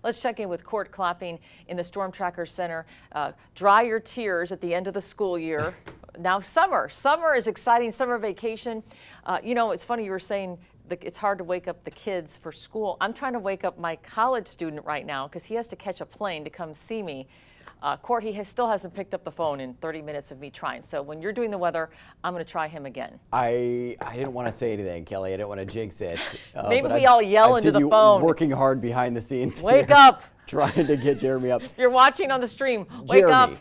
Let's check in with Court Clapping in the Storm Tracker Center. Dry your tears at the end of the school year. Now summer is exciting, summer vacation. It's funny you were saying it's hard to wake up the kids for school. I'm trying to wake up my college student right now because he has to catch a plane to come see me. Court, still hasn't picked up the phone in 30 minutes of me trying. So when you're doing the weather, I'm going to try him again. I didn't want to say anything, Kelly. I didn't want to jinx it. Maybe we all yell into the phone. Working hard behind the scenes. Wake up. Trying to get Jeremy up. You're watching on the stream. Wake Jeremy,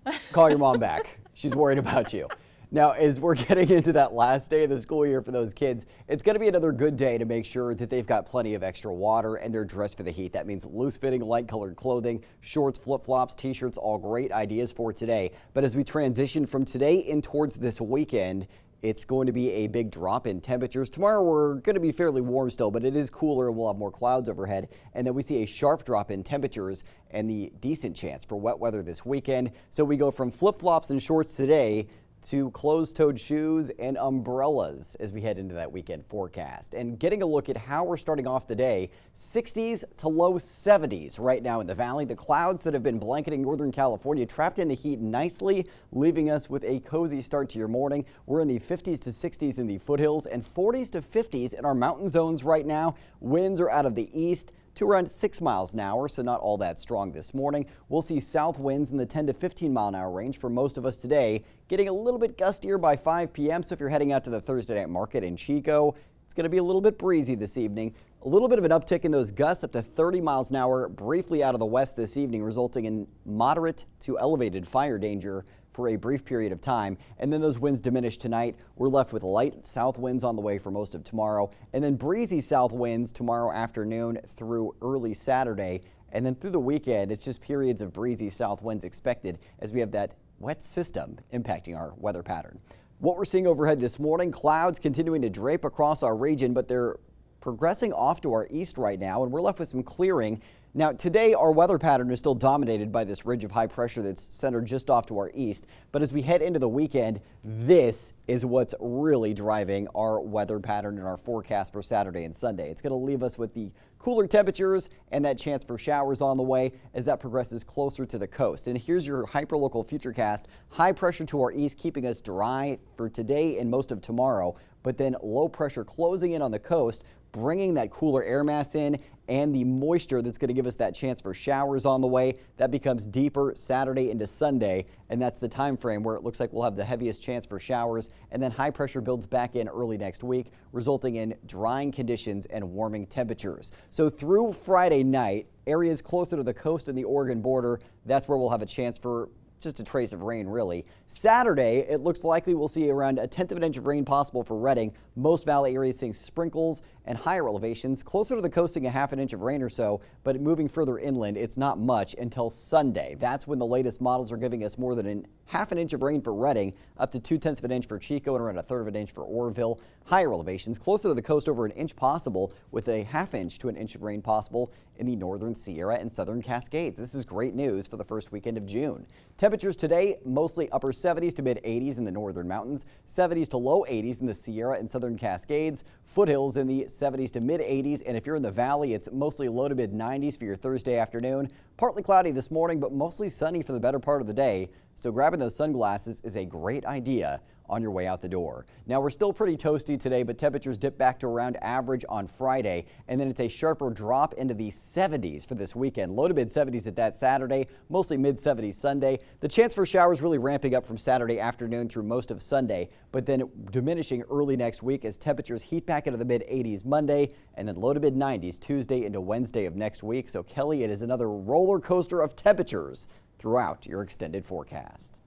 up. Call your mom back. She's worried about you. Now, as we're getting into that last day of the school year for those kids, it's going to be another good day to make sure that they've got plenty of extra water and they're dressed for the heat. That means loose-fitting, light-colored clothing, shorts, flip-flops, t-shirts, all great ideas for today. But as we transition from today in towards this weekend, it's going to be a big drop in temperatures. Tomorrow we're going to be fairly warm still, but it is cooler and we'll have more clouds overhead. And then we see a sharp drop in temperatures and the decent chance for wet weather this weekend. So we go from flip-flops and shorts today to closed-toed shoes and umbrellas as we head into that weekend forecast. And getting a look at how we're starting off the day, 60s to low 70s right now in the valley. The clouds that have been blanketing Northern California trapped in the heat nicely, leaving us with a cozy start to your morning. We're in the 50s to 60s in the foothills and 40s to 50s in our mountain zones right now. Winds are out of the east to around 6 miles an hour, so not all that strong this morning. We'll see south winds in the 10 to 15 mile an hour range for most of us today, getting a little bit gustier by 5 p.m. So if you're heading out to the Thursday night market in Chico, it's going to be a little bit breezy this evening. A little bit of an uptick in those gusts up to 30 miles an hour briefly out of the west this evening, resulting in moderate to elevated fire danger for a brief period of time. And then those winds diminish tonight. We're left with light south winds on the way for most of tomorrow, and then breezy south winds tomorrow afternoon through early Saturday. And then through the weekend, it's just periods of breezy south winds expected as we have that wet system impacting our weather pattern. What we're seeing overhead this morning, clouds continuing to drape across our region, but they're progressing off to our east right now, and we're left with some clearing. Now, today, our weather pattern is still dominated by this ridge of high pressure that's centered just off to our east. But as we head into the weekend, this is what's really driving our weather pattern and our forecast for Saturday and Sunday. It's going to leave us with the cooler temperatures and that chance for showers on the way as that progresses closer to the coast. And here's your hyperlocal futurecast. High pressure to our east, keeping us dry for today and most of tomorrow, but then low pressure closing in on the coast, bringing that cooler air mass in and the moisture that's going to give us that chance for showers on the way. That becomes deeper Saturday into Sunday, and that's the time frame where it looks like we'll have the heaviest chance for showers, and then high pressure builds back in early next week, resulting in drying conditions and warming temperatures. So through Friday night, areas closer to the coast and the Oregon border, that's where we'll have a chance for just a trace of rain, really. Saturday, it looks likely we'll see around 1/10 of an inch of rain possible for Redding. Most valley areas seeing sprinkles, and higher elevations closer to the coast seeing 1/2 inch of rain or so, but moving further inland, it's not much until Sunday. That's when the latest models are giving us more than 1/2 inch of rain for Redding, up to 2/10 of an inch for Chico, and around 1/3 of an inch for Orville. Higher elevations closer to the coast over 1 inch possible, with 1/2 inch to 1 inch of rain possible in the northern Sierra and southern Cascades. This is great news for the first weekend of June. Temperatures today, mostly upper 70s to mid 80s in the northern mountains, 70s to low 80s in the Sierra and southern Cascades, foothills in the 70s to mid 80s, and if you're in the valley, it's mostly low to mid 90s for your Thursday afternoon. Partly cloudy this morning, but mostly sunny for the better part of the day, so grabbing those sunglasses is a great idea on your way out the door. Now, we're still pretty toasty today, but temperatures dip back to around average on Friday, and then it's a sharper drop into the 70s for this weekend. Low to mid 70s at that Saturday, mostly mid 70s Sunday. The chance for showers really ramping up from Saturday afternoon through most of Sunday, but then diminishing early next week as temperatures heat back into the mid 80s Monday, and then low to mid 90s Tuesday into Wednesday of next week. So Kelly, it is another roller coaster of temperatures throughout your extended forecast.